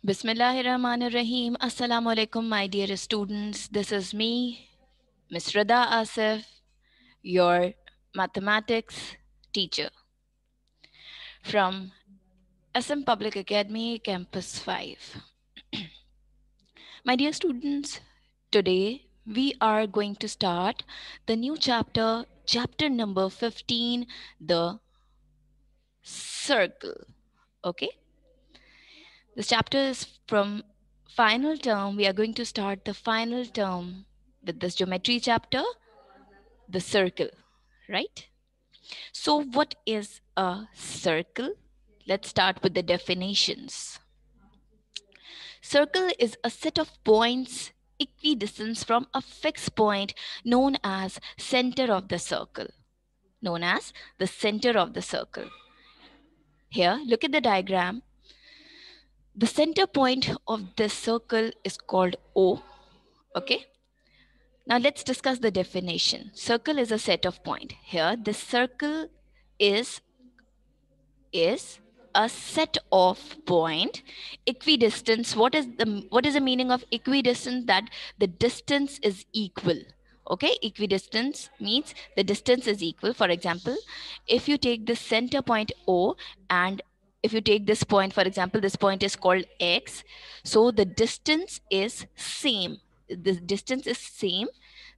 Bismillahirrahmanirrahim. Assalamu alaikum, my dear students. This is me, Miss Rida Asif, your mathematics teacher from SM Public Academy, Campus 5. My dear students, today we are going to start the new chapter, chapter number 15, the circle. Okay? This chapter is from final term. We are going to start the final term with this geometry chapter, the circle, right? So, what is a circle? Let's start with the definitions. Circle is a set of points equidistant from a fixed point known as center of the circle. Known as the center of the circle. Here, look at the diagram. The center point of this circle is called O. Okay. Now let's discuss the definition. Circle is a set of points. Here, this circle is a set of point equidistance. What is the meaning of equidistance? That the distance is equal. Okay, equidistance means the distance is equal. For example, if you take the center point O, and if you take this point, for example, this point is called X, so the distance is same. The distance is same.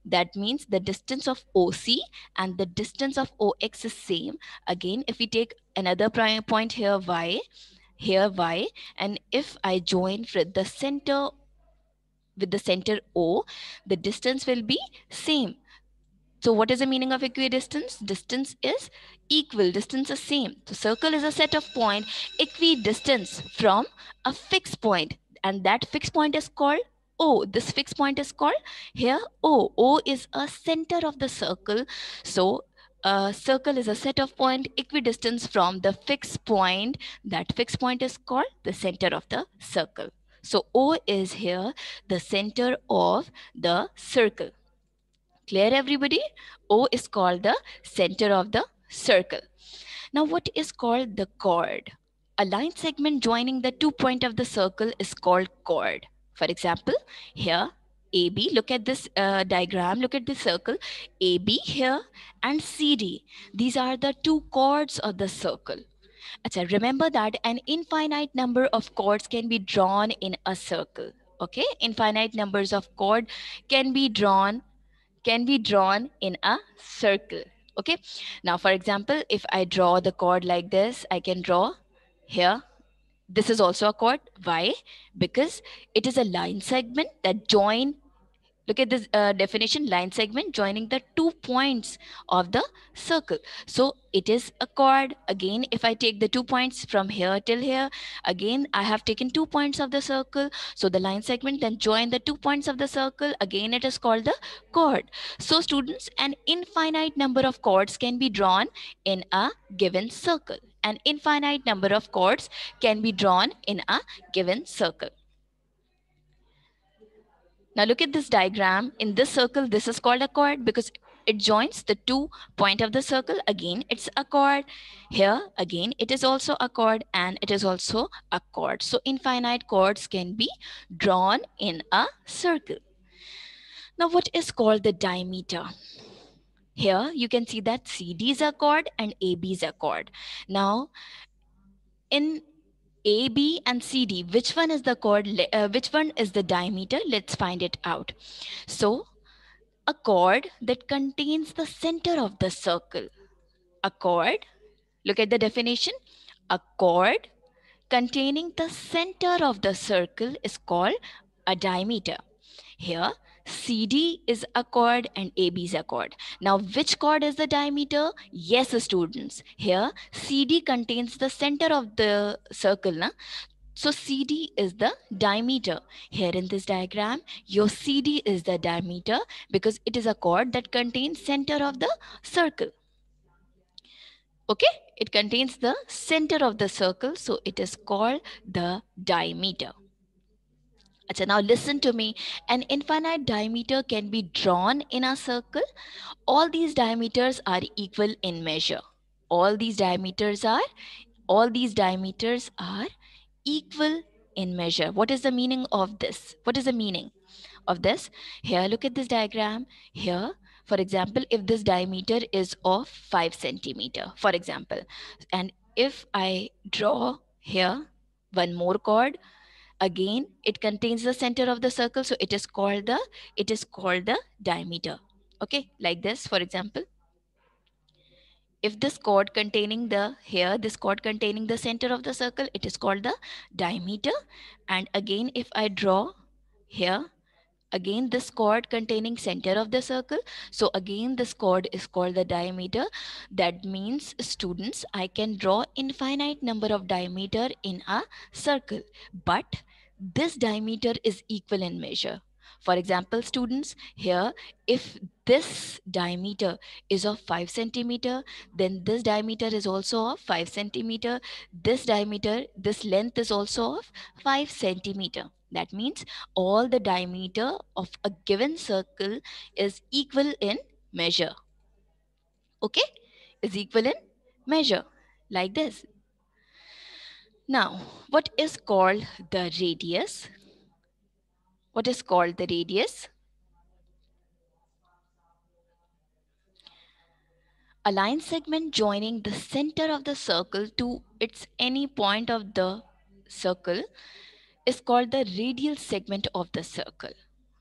That means the distance of OC and the distance of OX is same. Again, if we take another point here, y, and if I join with the center O, the distance will be same. So what is the meaning of equidistance? Distance is equal, distance is same. So circle is a set of point equidistance from a fixed point, and that fixed point is called O. This fixed point is called here O. O is a center of the circle. So a circle is a set of point equidistance from the fixed point. That fixed point is called the center of the circle. So O is here the center of the circle. Clear, everybody? O is called the center of the circle. Now, what is called the chord? A line segment joining the 2 points of the circle is called chord. For example, here AB, look at this diagram, look at the circle, AB here and CD. These are the 2 chords of the circle. Achha, remember that an infinite number of chords can be drawn in a circle. Okay, infinite numbers of chord can be drawn in a circle. Okay, now for example, if I draw the chord like this, I can draw here. This is also a chord. Why? Because it is a line segment that join. Look at this definition, line segment joining the 2 points of the circle. So it is a chord. Again, if I take the 2 points from here till here, again, I have taken 2 points of the circle. So the line segment then join the 2 points of the circle. Again, it is called the chord. So students, an infinite number of chords can be drawn in a given circle. An infinite number of chords can be drawn in a given circle. Now look at this diagram. In this circle, this is called a chord because it joins the 2 points of the circle. Again, it's a chord. Here, again, it is also a chord and it is also a chord. So infinite chords can be drawn in a circle. Now what is called the diameter? Here you can see that CD is a chord and AB is a chord. Now in AB and CD, which one is the chord? Which one is the diameter? Let's find it out. So a chord that contains the center of the circle. A chord, look at the definition. A chord containing the center of the circle is called a diameter. Here, CD is a chord and AB is a chord. Now, which chord is the diameter? Yes, students. Here, CD contains the center of the circle. Na? So CD is the diameter. Here in this diagram, your CD is the diameter because it is a chord that contains center of the circle. Okay, it contains the center of the circle, so it is called the diameter. So now listen to me. An infinite diameter can be drawn in a circle. All these diameters are equal in measure. All these diameters are all these diameters are equal in measure. What is the meaning of this? What is the meaning of this? Here, look at this diagram. Here, for example, if this diameter is of 5 centimeter, for example, and if I draw here one more chord, again it contains the center of the circle, so it is called the diameter. Okay, like this, for example, if this chord containing the here this chord containing the center of the circle, it is called the diameter. And again, if I draw here again this chord containing center of the circle, so again this chord is called the diameter. That means, students, I can draw infinite number of diameter in a circle, but this diameter is equal in measure. For example, students, here, if this diameter is of 5 centimeter, then this diameter is also of 5 centimeter. This diameter, this length is also of 5 centimeter. That means all the diameter of a given circle is equal in measure. Okay, is equal in measure, like this. Now, what is called the radius? What is called the radius? A line segment joining the center of the circle to its any point of the circle is called the radial segment of the circle.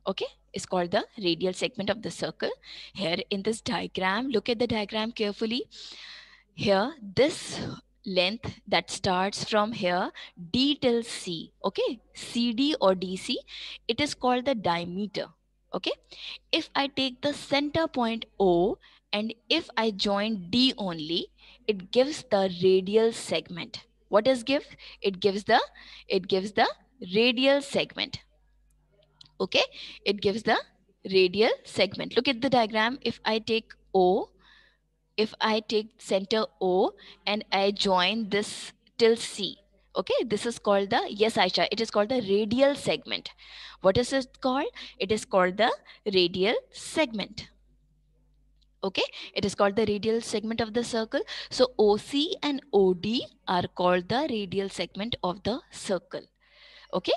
Okay, is called the radial segment of the circle. Here in this diagram, look at the diagram carefully. Here, this length that starts from here D till C, okay, CD or DC, it is called the diameter. Okay, if I take the center point O and if I join D only, it gives the radial segment. What does give? It gives the radial segment. Okay, it gives the radial segment. Look at the diagram. If I take O, if I take center O and I join this till C, okay, this is called the, yes Aisha, it is called the radial segment. What is it called? It is called the radial segment. Okay, it is called the radial segment of the circle. So OC and OD are called the radial segment of the circle. Okay,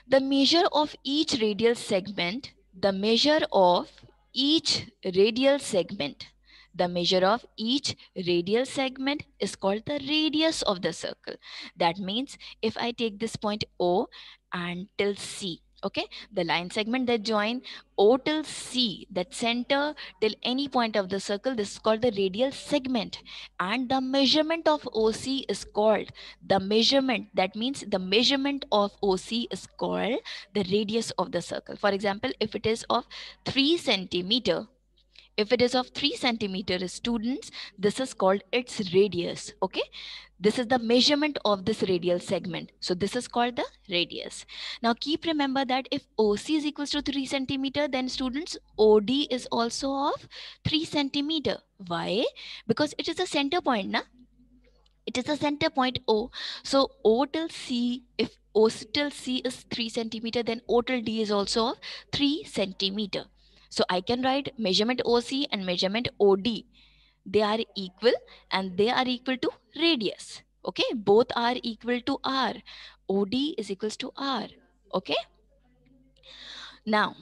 the measure of each radial segment, the measure of each radial segment, the measure of each radial segment is called the radius of the circle. That means if I take this point O and till C, okay, the line segment that join O till C, that center till any point of the circle, this is called the radial segment. And the measurement of OC is called the measurement, that means the measurement of OC is called the radius of the circle. For example, if it is of 3 centimeter, if it is of 3 centimeter, students, this is called its radius. Okay, this is the measurement of this radial segment, so this is called the radius. Now keep remember that if OC is equals to 3 centimeter, then students, OD is also of 3 centimeter. Why? Because it is a center point, na? It is a center point O. So O till C, if O till C is 3 centimeter, then O till D is also of 3 centimeter. So I can write measurement OC and measurement OD. They are equal and they are equal to radius. Okay, both are equal to R. OD is equals to R. Okay. Now,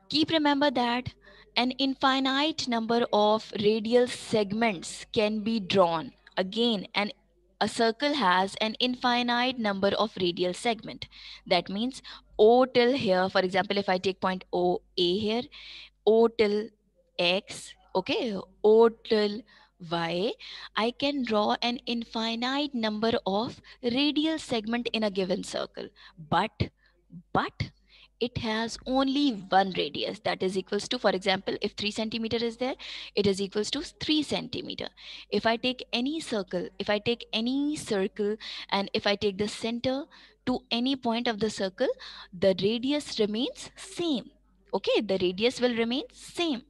keep remember that an infinite number of radial segments can be drawn. Again, a circle has an infinite number of radial segment. That means O till here, for example, if I take point O A here, O till X, okay, O till Y, I can draw an infinite number of radial segment in a given circle. But it has only one radius, that is equals to, for example, if 3 centimeter is there, it is equals to 3 centimeter. If I take any circle, and if I take the center to any point of the circle, the radius remains same. Okay, the radius will remain same.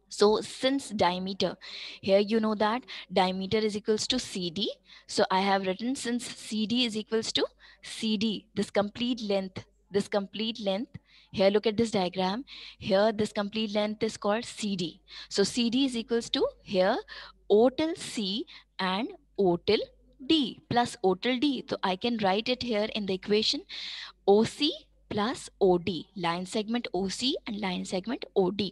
So since diameter, here you know that diameter is equals to CD. So I have written, since CD is equals to CD, this complete length, here look at this diagram, here this complete length is called CD. So CD is equals to here O till C and O till D plus O till D. So I can write it here in the equation OC plus OD, line segment OC and line segment OD.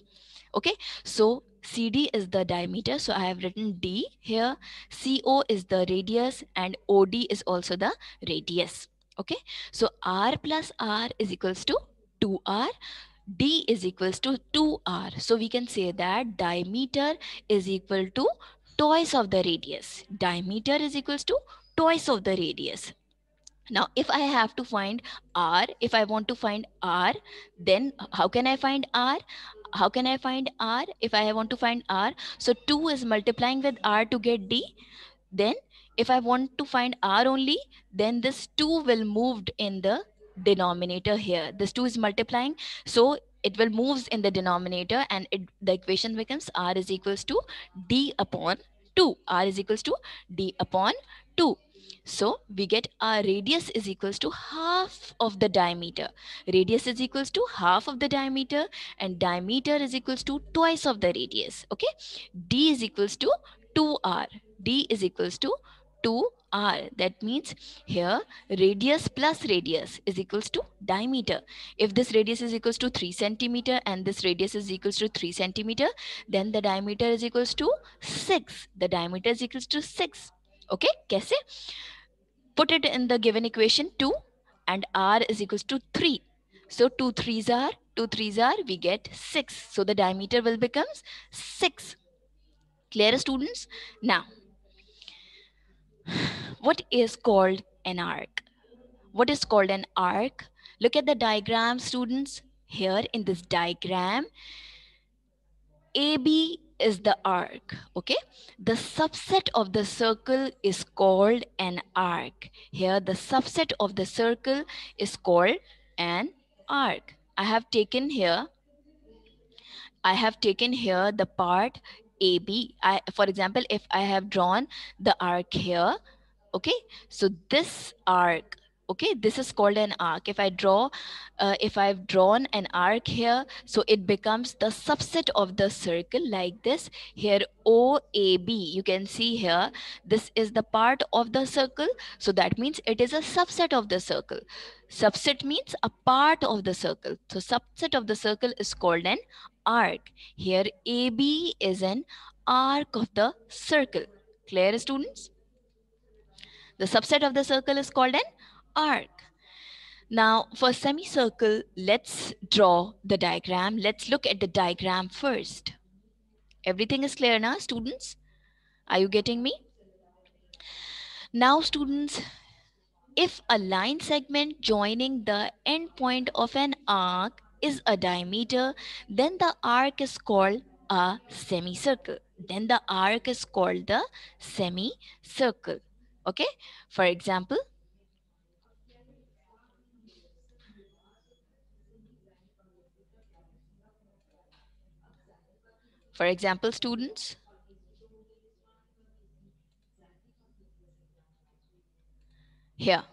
Okay, so CD is the diameter, so I have written D here. CO is the radius and OD is also the radius. Okay, so R plus R is equals to 2R. D is equals to 2R. So we can say that diameter is equal to twice of the radius. Diameter is equals to twice of the radius. Now, if I have to find R, if I want to find R, then how can I find R? How can I find R if I want to find R? So 2 is multiplying with R to get D. Then if I want to find R only, then this 2 will moved in the denominator here. This 2 is multiplying, so it will moves in the denominator, and the equation becomes R is equals to D upon 2. R is equals to D upon 2. So we get our radius is equals to half of the diameter. Radius is equals to half of the diameter, and diameter is equals to twice of the radius. Okay, D is equals to 2R. D is equals to 2R. That means here radius plus radius is equals to diameter. If this radius is equals to 3 centimeter and this radius is equals to 3 centimeter, then the diameter is equals to 6. The diameter is equals to 6. Okay, कैसे? Put it in the given equation 2 and R is equals to 3. So 2 threes are, we get 6. So the diameter will becomes 6. Clear, students? Now, what is called an arc? What is called an arc? Look at the diagram, students. Here in this diagram, AB is the arc. Okay, the subset of the circle is called an arc. Here the subset of the circle is called an arc. I have taken here the part AB. For example, if I have drawn the arc here, okay, so this arc, okay, this is called an arc. If I've drawn an arc here, so it becomes the subset of the circle like this. Here OAB, you can see here, this is the part of the circle, so that means it is a subset of the circle. Subset means a part of the circle, so subset of the circle is called an arc. Here AB is an arc of the circle. Clear, students? The subset of the circle is called an arc. Now, for semicircle, let's draw the diagram. Let's look at the diagram first. Everything is clear now, students? Are you getting me? Now, students, if a line segment joining the endpoint of an arc is a diameter, then the arc is called a semicircle. Then the arc is called the semicircle. Okay? For example, students, here,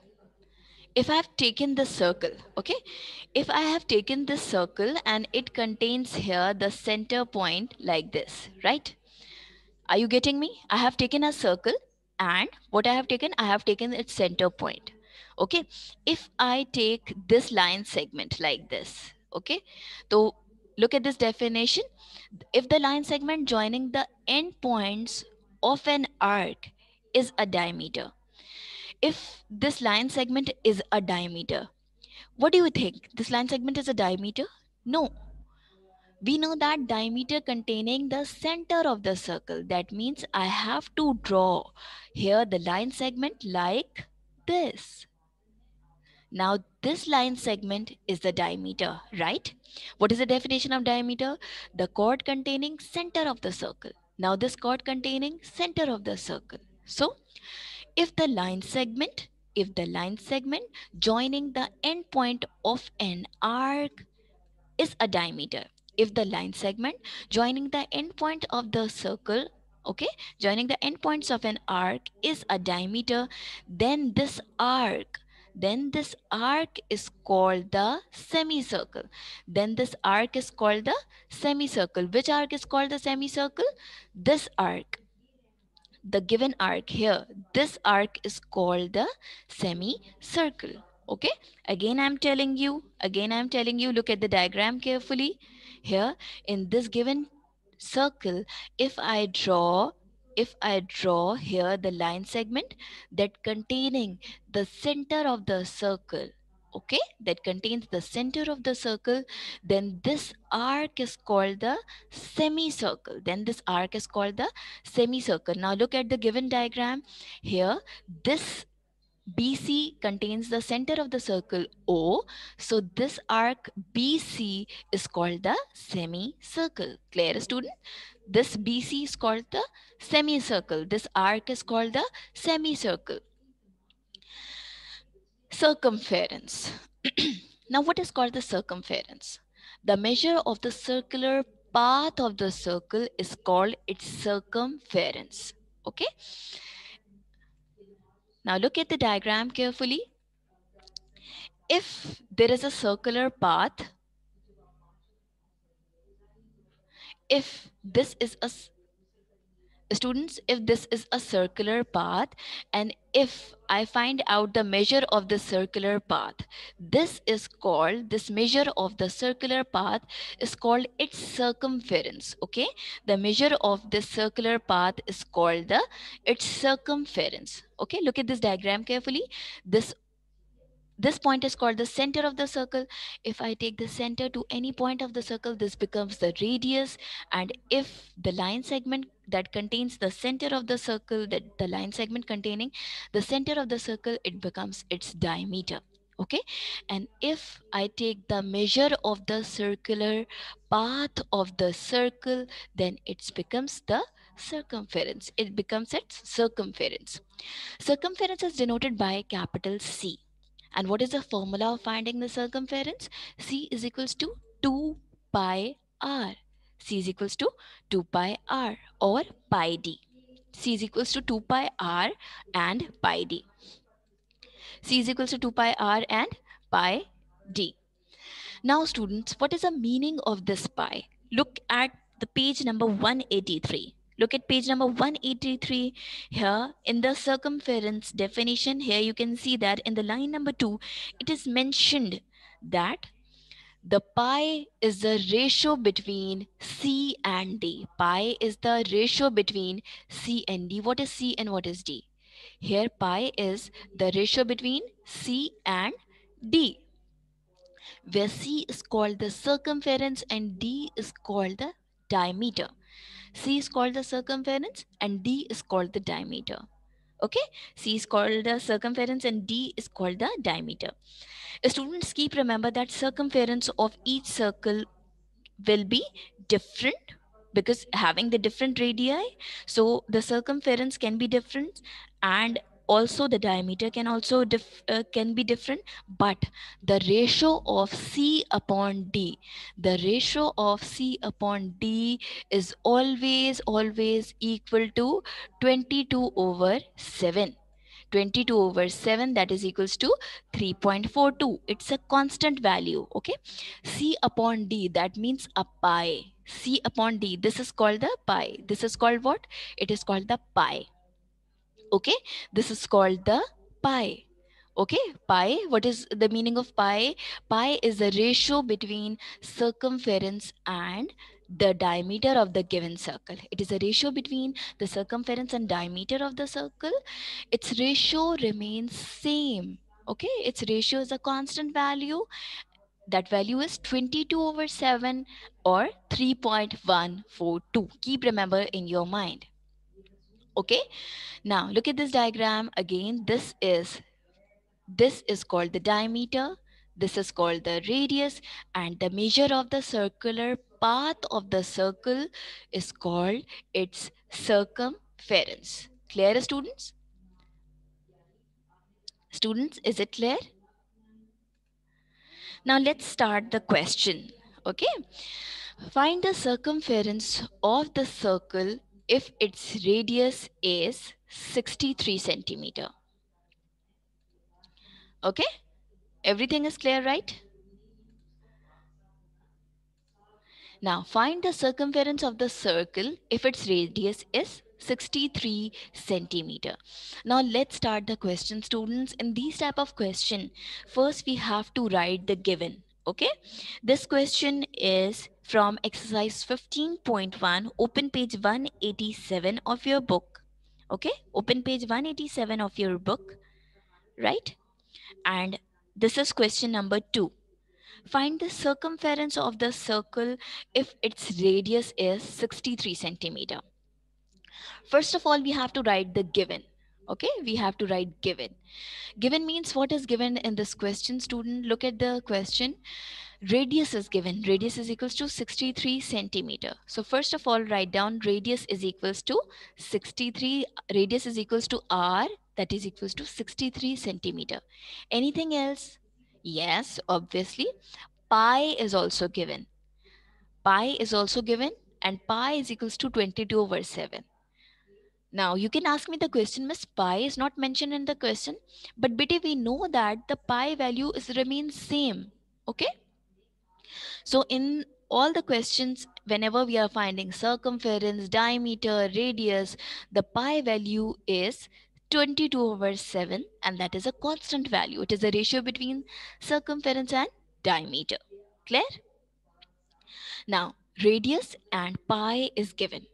if I have taken this circle, okay, if I have taken this circle and it contains here the center point like this, right? Are you getting me? I have taken a circle, and what I have taken its center point. Okay, if I take this line segment like this, okay, so look at this definition. If the line segment joining the endpoints of an arc is a diameter, if this line segment is a diameter, what do you think? This line segment is a diameter? No. We know that diameter containing the center of the circle. That means I have to draw here the line segment like this. Now this line segment is the diameter, right? What is the definition of diameter? The chord containing center of the circle. Now this chord containing center of the circle. So if the line segment, joining the endpoint of an arc is a diameter, if the line segment joining the endpoint of the circle, okay, joining the endpoints of an arc is a diameter, then this arc is called the semicircle. Then this arc is called the semicircle. Which arc is called the semicircle? This arc. the given arc here, this arc is called the semicircle. Okay, again I'm telling you, look at the diagram carefully. Here in this given circle, if I draw here the line segment that containing the center of the circle, okay, that contains the center of the circle, then this arc is called the semicircle. Now look at the given diagram. Here, this BC contains the center of the circle O. So this arc BC is called the semicircle. Clear, student? This BC is called the semicircle. This arc is called the semicircle. Circumference. Now, what is called the circumference? The measure of the circular path of the circle is called its circumference. Okay. Now, look at the diagram carefully. If there is a circular path, if this is a students, if this is a circular path, and if I find out the measure of the circular path, this measure of the circular path is called its circumference. Okay, the measure of this circular path is called its circumference. Okay, look at this diagram carefully. This point is called the center of the circle. If I take the center to any point of the circle, this becomes the radius. And if the line segment that contains the center of the circle, that the line segment containing the center of the circle, it becomes its diameter. Okay, and if I take the measure of the circular path of the circle, then it becomes the circumference. It becomes its circumference. Circumference is denoted by capital C. And what is the formula of finding the circumference? C is equals to 2 pi r. C is equals to 2 pi r or pi d. C is equals to 2 pi r and pi d. C is equals to 2 pi r and pi d. Now students, what is the meaning of this pi? Look at the page number 183. Look at page number 183. Here in the circumference definition, here you can see that in the line number 2, it is mentioned that the pi is the ratio between C and D. Pi is the ratio between C and D. What is C and what is D? Here pi is the ratio between C and D, where C is called the circumference and D is called the diameter. C is called the circumference and D is called the diameter. Okay, C is called the circumference and D is called the diameter. Students, keep remember that circumference of each circle will be different because having the different radii, so the circumference can be different, and also the diameter can be different, but the ratio of C upon D, the ratio of C upon D is always equal to 22 over 7. 22 over 7, that is equals to 3.42. It's a constant value. Okay, C upon D, that means a pi. C upon D, this is called the pi. This is called what? It is called the pi. Okay, this is called the pi. Okay, pi, what is the meaning of pi? Pi is the ratio between circumference and the diameter of the given circle. It is a ratio between the circumference and diameter of the circle. Its ratio remains same. Okay, its ratio is a constant value. That value is 22 over 7 or 3.142. Keep remember in your mind. Okay, now look at this diagram again. This is called the diameter, this is called the radius, and the measure of the circular path of the circle is called its circumference. Clear, students? Students, is it clear? Now let's start the question. Okay, find the circumference of the circle if its radius is 63 centimeter. Okay, everything is clear, right? Now find the circumference of the circle if its radius is 63 centimeter. Now let's start the question, students. In these type of question, first we have to write the given. Okay, this question is from exercise 15.1, open page 187 of your book. Okay, open page 187 of your book, right? And this is question number 2. Find the circumference of the circle if its radius is 63 centimeter. First of all, we have to write the given. Okay, we have to write given. Given means what is given in this question, student? Look at the question. Radius is given. Radius is equals to 63 centimeter. So first of all, write down radius is equals to 63. Radius is equals to r, that is equals to 63 centimeter. Anything else? Yes, obviously. Pi is also given. Pi is also given, and pi is equals to 22 over 7. Now you can ask me the question, Miss, pi is not mentioned in the question, but Betty, we know that the pi value is remains same. Okay, so in all the questions, whenever we are finding circumference, diameter, radius, the pi value is 22 over 7, and that is a constant value. It is a ratio between circumference and diameter. Clear? Now, radius and pi is given.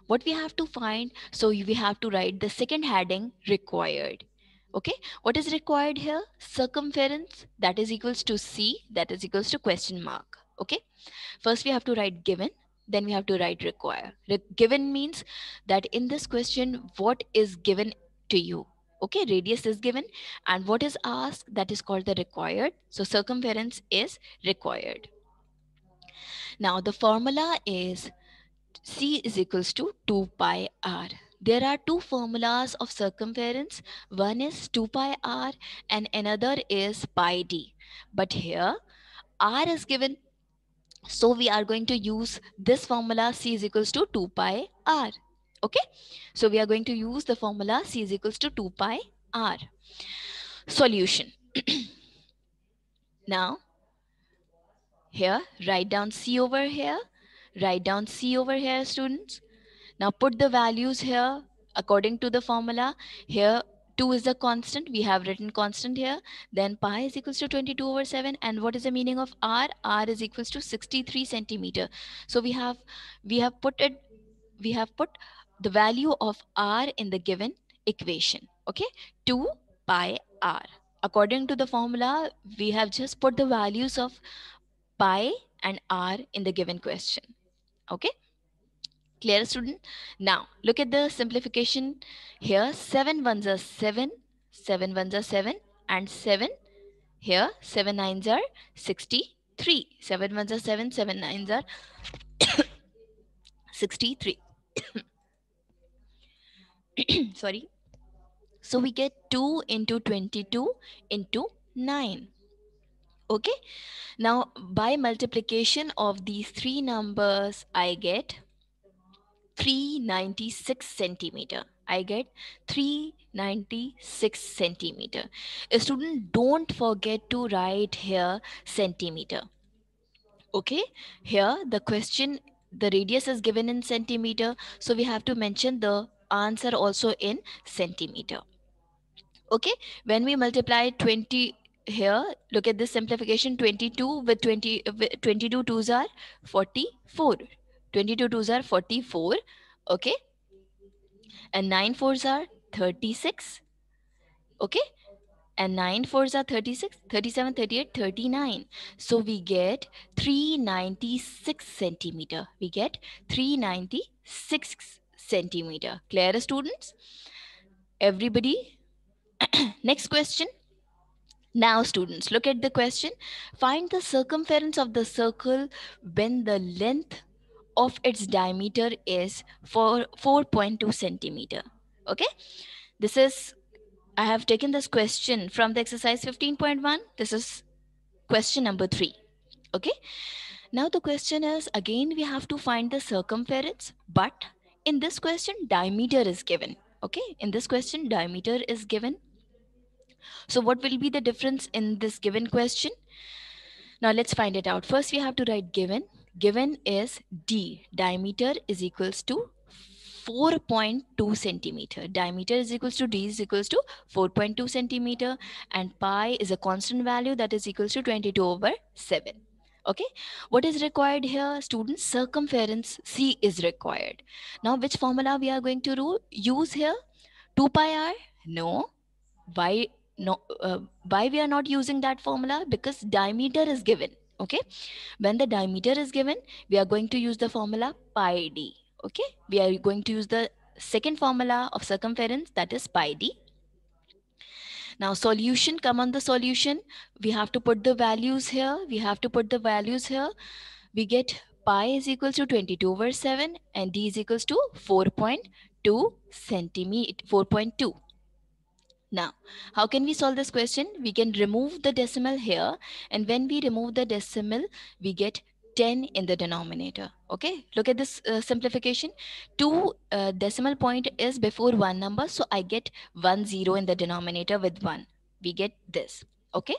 What we have to find, so we have to write the second heading, required. Okay, what is required here? Circumference, that is equals to c, that is equals to question mark. Okay, first we have to write given, then we have to write require. Given means that in this question, what is given to you? Okay, radius is given, and what is asked, that is called the required. So circumference is required. Now the formula is C is equals to 2 pi r. There are two formulas of circumference. One is 2 pi r and another is pi d. But here r is given, so we are going to use this formula. C is equals to 2 pi r. Okay, so we are going to use the formula C is equals to 2 pi r. Solution. Now here, write down C over here. Write down C over here, students. Now put the values here according to the formula. Here 2 is the constant. We have written constant here. Then pi is equals to 22 over 7. And what is the meaning of r? R is equals to 63 centimeter. So we have put the value of r in the given equation. Okay, 2 pi r. According to the formula, we have just put the values of pi and r in the given question. Okay, clear, student? Now look at the simplification here. 7 ones are 7, 7 ones are 7, and 7 here. 7 nines are 63. 7 ones are 7, 7 nines are 63. Sorry. So we get 2 into 22 into 9. Okay, now by multiplication of these three numbers, I get 396 centimeter. I get 396 centimeter. A student, don't forget to write here centimeter. Okay, here the question, the radius is given in centimeter, so we have to mention the answer also in centimeter. Okay, when we multiply 20 here, look at this simplification. 22 with 20 with 22 twos are 44. 22 twos are 44. Okay, and 9 fours are 36. Okay, and 9 fours are 36, 37, 38, 39. So we get 396 centimeter. We get 396 centimeter. Clear, students? Everybody? Next question. Now students, look at the question. Find the circumference of the circle when the length of its diameter is 4.2 centimeter. Okay, this is, I have taken this question from the exercise 15.1. This is question number 3. Okay, now the question is, again we have to find the circumference, but in this question diameter is given. Okay, in this question diameter is given. So what will be the difference in this given question? Now let's find it out. First we have to write given. Given is d, diameter is equals to 4.2 centimeter. Diameter is equals to d is equals to 4.2 centimeter, and pi is a constant value that is equals to 22 over 7. Okay, what is required here, students? Circumference c is required. Now which formula we are going to use here? 2 pi r? No. Why? No. Why we are not using that formula? Because diameter is given. Okay, when the diameter is given, we are going to use the formula pi d. Okay, we are going to use the second formula of circumference, that is pi d. Now solution, come on the solution. We have to put the values here. We get pi is equals to 22 over 7 and d is equals to 4.2 centimeter, 4.2. Now, how can we solve this question? We can remove the decimal here, and when we remove the decimal, we get 10 in the denominator. Okay, look at this simplification. Two decimal point is before one number, so I get 10 in the denominator with 1. We get this. Okay,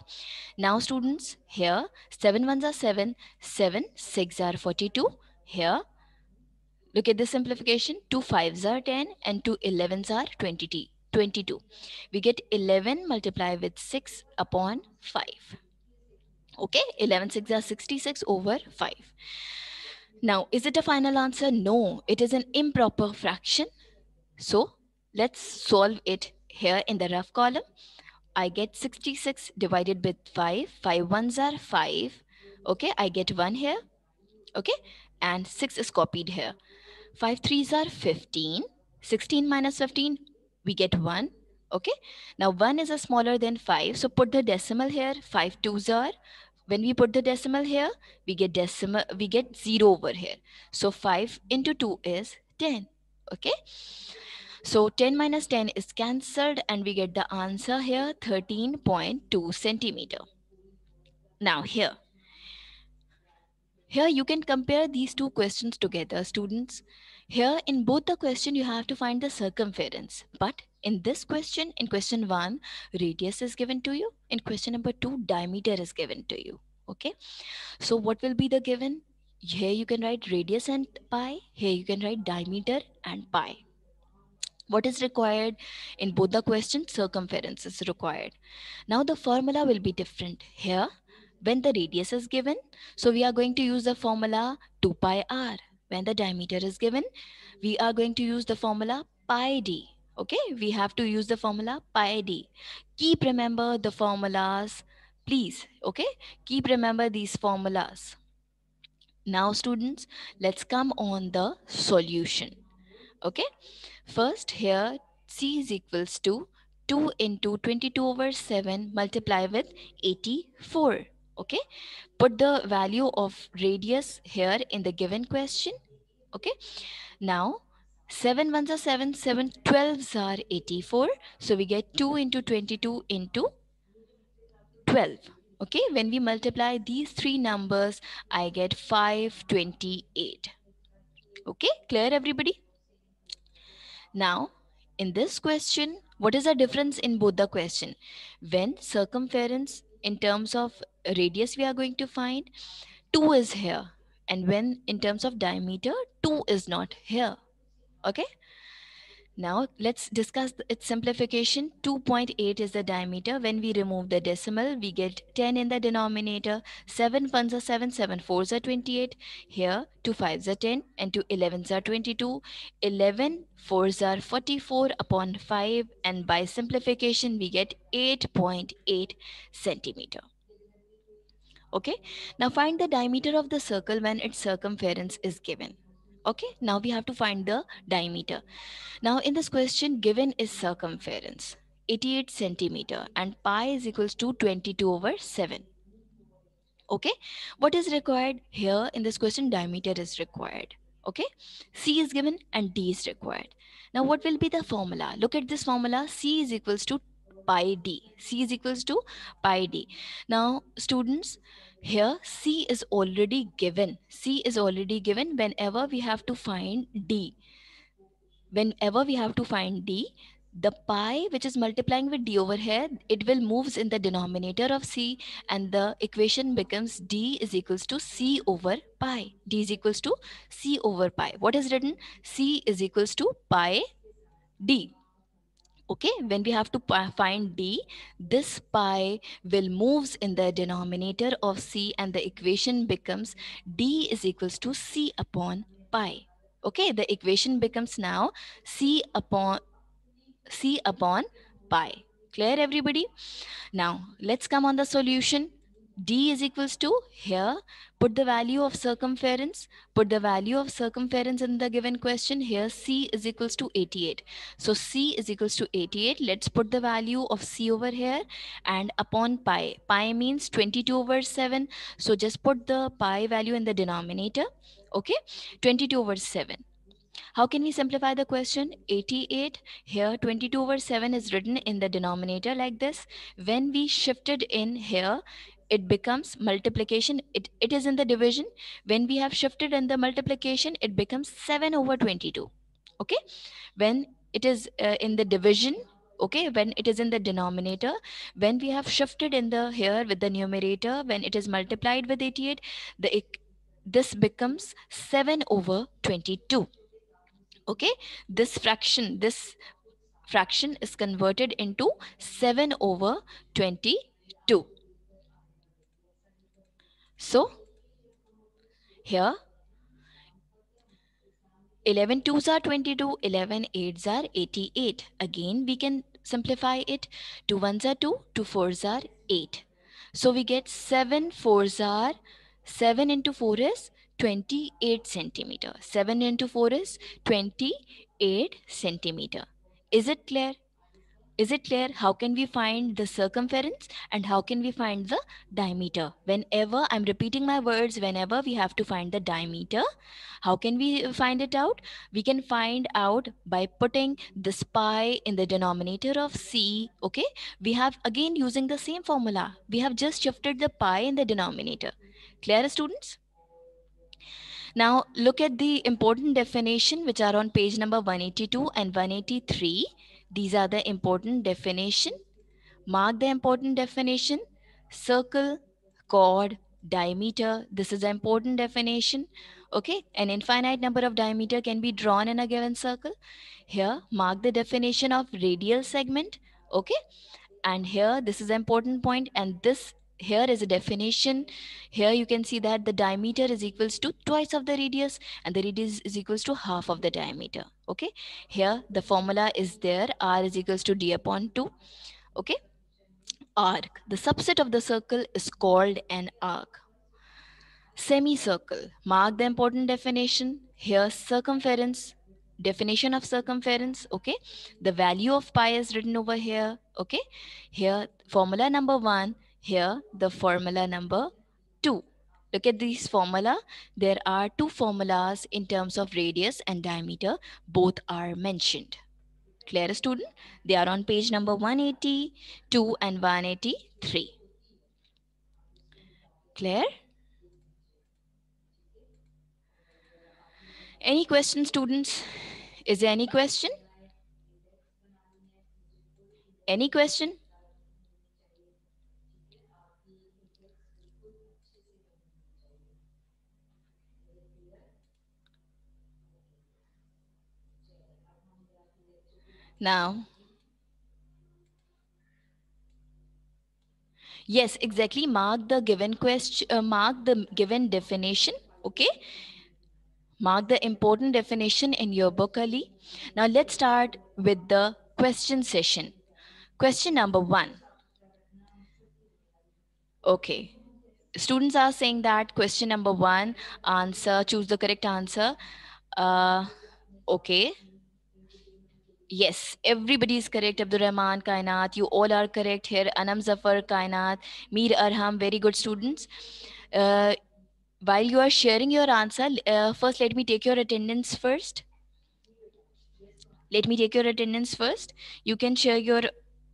now students, here 7 ones are 7, 7, 6 are 42. Here, look at this simplification. 2 5s are 10 and 2 11s are 22. We get 11 multiplied with 6 upon 5. Okay, 11 6 are 66 over 5. Now, is it a final answer? No, it is an improper fraction. So, let's solve it here in the rough column. I get 66 divided with 5. 5 ones are 5. Okay, I get 1 here. Okay, and 6 is copied here. 5 threes are 15. 16 minus 15, we get 1. Okay, now 1 is a smaller than 5, so put the decimal here. 5 twos are, when we put the decimal here, we get 0 over here. So 5 into 2 is 10. Okay, so 10 minus 10 is cancelled and we get the answer here, 13.2 centimeter. Now here you can compare these two questions together, students. Here in both the question you have to find the circumference, but in this question, in question 1, radius is given to you. In question number 2, diameter is given to you. Okay, so what will be the given? Here you can write radius and pi, here you can write diameter and pi. What is required in both the questions? Circumference is required. Now the formula will be different. Here, when the radius is given, so we are going to use the formula 2 pi r. When the diameter is given, we are going to use the formula pi d. Okay, we have to use the formula pi d. Keep remember the formulas, please. Okay, keep remember these formulas. Now students, let's come on the solution. Okay, first here c is equals to 2 into 22 over 7 multiply with 84. Okay, put the value of radius here in the given question. Okay, now 7 ones are 7, 7 12s are 84, so we get 2 into 22 into 12. Okay, when we multiply these three numbers, I get 528. Okay, clear everybody? Now, in this question, what is the difference in both the question? When circumference in terms of radius we are going to find, 2 is here. And when in terms of diameter, 2 is not here. Okay? Now let's discuss its simplification. 2.8 is the diameter. When we remove the decimal, we get 10 in the denominator. 7 ones are 7, 7 fours are 28. Here, 2 fives are 10 and 2 11s are 22. 11 fours are 44 upon 5, and by simplification, we get 8.8 centimeter. Okay, now find the diameter of the circle when its circumference is given. Okay, now we have to find the diameter. Now in this question, given is circumference 88 centimeter and pi is equals to 22 over 7. Okay, what is required here in this question? Diameter is required. Okay, c is given and d is required. Now what will be the formula? Look at this formula. C is equals to pi d. C is equals to pi d. Now students, here c is already given. C is already given. Whenever we have to find d, The pi which is multiplying with d over here, it will moves in the denominator of c, and the equation becomes d is equals to c over pi. D is equals to c over pi. What is written? C is equals to pi d. Okay, when we have to find d, this pi will moves in the denominator of c, and the equation becomes d is equals to c upon pi. Okay, the equation becomes now c upon pi. Clear, everybody? Now let's come on the solution. D is equals to, here put the value of circumference, in the given question. Here c is equals to 88, so c is equals to 88. Let's put the value of c over here, and upon pi means 22 over 7, so just put the pi value in the denominator. Okay, 22 over 7. How can we simplify the question? 88, here 22 over 7 is written in the denominator like this. When we shifted in here, it becomes multiplication. It is in the division. When we have shifted in the multiplication, it becomes 7 over 22. Okay? When it is in the division, okay, when it is in the denominator, when we have shifted in the here with the numerator, when it is multiplied with 88, this becomes 7 over 22. Okay, this fraction is converted into 7 over 22. So here 11 twos are 22, 11 eights are 88. Again we can simplify it. 2 ones are 2, 2 fours are 8. So we get 7 fours are, 7 into 4 is 28 centimeter. 7 into 4 is 28 centimeter. Is it clear? Is it clear? How can we find the circumference and how can we find the diameter? Whenever I'm repeating my words, whenever we have to find the diameter, how can we find it out? We can find out by putting this pi in the denominator of c. Okay, we have again using the same formula. We have just shifted the pi in the denominator. Clear, students? Now look at the important definition which are on page number 182 and 183. These are the important definition. Mark the important definition. Circle, chord, diameter. This is the important definition. Okay, an infinite number of diameter can be drawn in a given circle. Here, mark the definition of radial segment. Okay, and here this is the important point, and this here is a definition. Here you can see that the diameter is equals to twice of the radius, and the radius is equals to half of the diameter. Okay, here the formula is there, r is equals to d upon 2. Okay, arc, the subset of the circle, is called an arc. Semicircle, mark the important definition. Here circumference, definition of circumference. Okay, the value of pi is written over here. Okay, here formula number 1, here the formula number 2. Look at this formula. There are two formulas in terms of radius and diameter. Both are mentioned. Clear, student? They are on page number 182 and 183. Clear? Any question, students? Is there any question? Any question? Now, yes, exactly. Mark the given question, mark the given definition. Okay, mark the important definition in your book, Ali. Now, let's start with the question session. Question number 1. Okay, students are saying that question number 1, answer, choose the correct answer. Okay. Yes, everybody is correct. Abdul Rahman, Kainat, you all are correct here. Anam Zafar, Kainat, Mir Arham, very good students. Uh, while you are sharing your answer, first let me take your attendance first. Let me take your attendance first. You can share your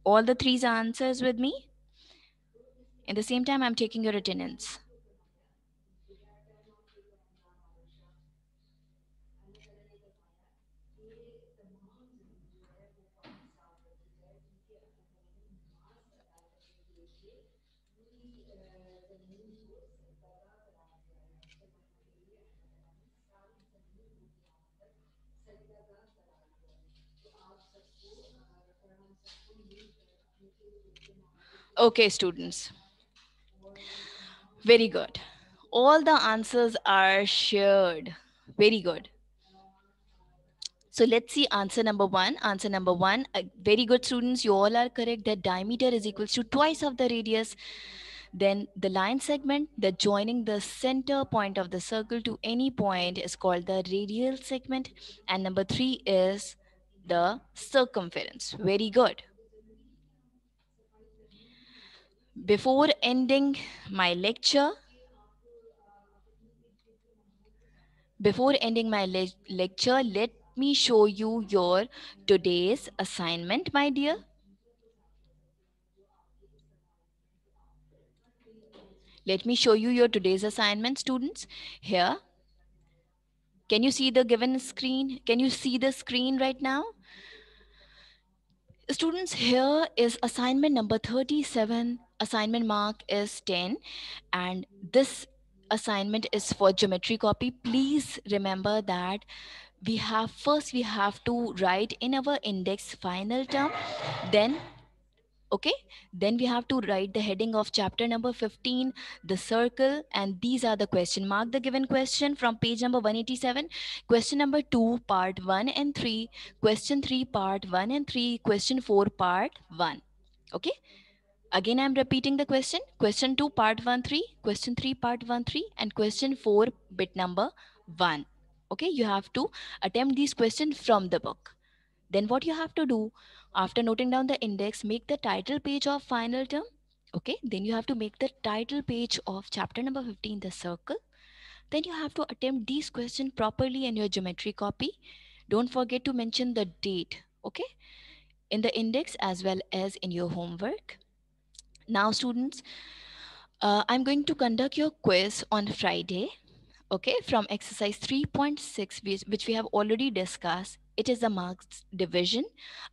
all the three answers with me. At the same time, I'm taking your attendance. Okay, students. Very good. All the answers are shared. Very good. So let's see answer number one. Answer number one, very good students. You all are correct that diameter is equals to twice of the radius. Then the line segment that joining the center point of the circle to any point is called the radial segment. And number three is the circumference. Very good. Before ending my lecture, lecture, let me show you your today's assignment, my dear. Let me show you your today's assignment, students. Here, can you see the given screen? Can you see the screen right now? Students, here is assignment number 37. Assignment mark is 10. And this assignment is for geometry copy. Please remember that we have to write in our index final term, then okay, then we have to write the heading of chapter number 15, the circle, and these are the question. Mark the given question from page number 187. Question number 2 part 1 and 3, question 3 part 1 and 3, question 4 part 1. Okay, again I'm repeating the question. Question 2 part 1 3, question 3 part 1 3, and question 4 bit number 1. Okay, you have to attempt these questions from the book. Then what you have to do, after noting down the index, make the title page of final term. Okay, then you have to make the title page of chapter number 15, the circle. Then you have to attempt these questions properly in your geometry copy. Don't forget to mention the date, okay, in the index as well as in your homework. Now students, I'm going to conduct your quiz on Friday. Okay, from exercise 3.6, which we have already discussed. It is the marks division.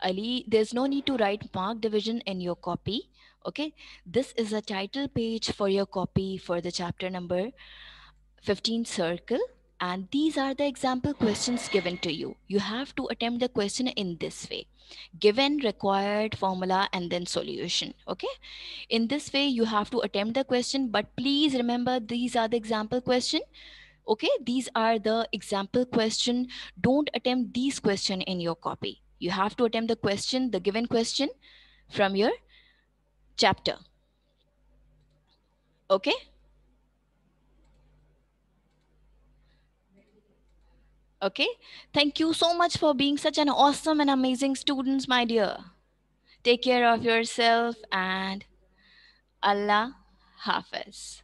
Ali, there's no need to write mark division in your copy. Okay, this is a title page for your copy for the chapter number 15 circle, and these are the example questions given to you. You have to attempt the question in this way: given, required, formula, and then solution. Okay, in this way you have to attempt the question, but please remember these are the example question. Okay, these are the example question. Don't attempt these question in your copy. You have to attempt the question, the given question from your chapter. Okay, okay, thank you so much for being such an awesome and amazing students, my dear. Take care of yourself, and Allah Hafiz.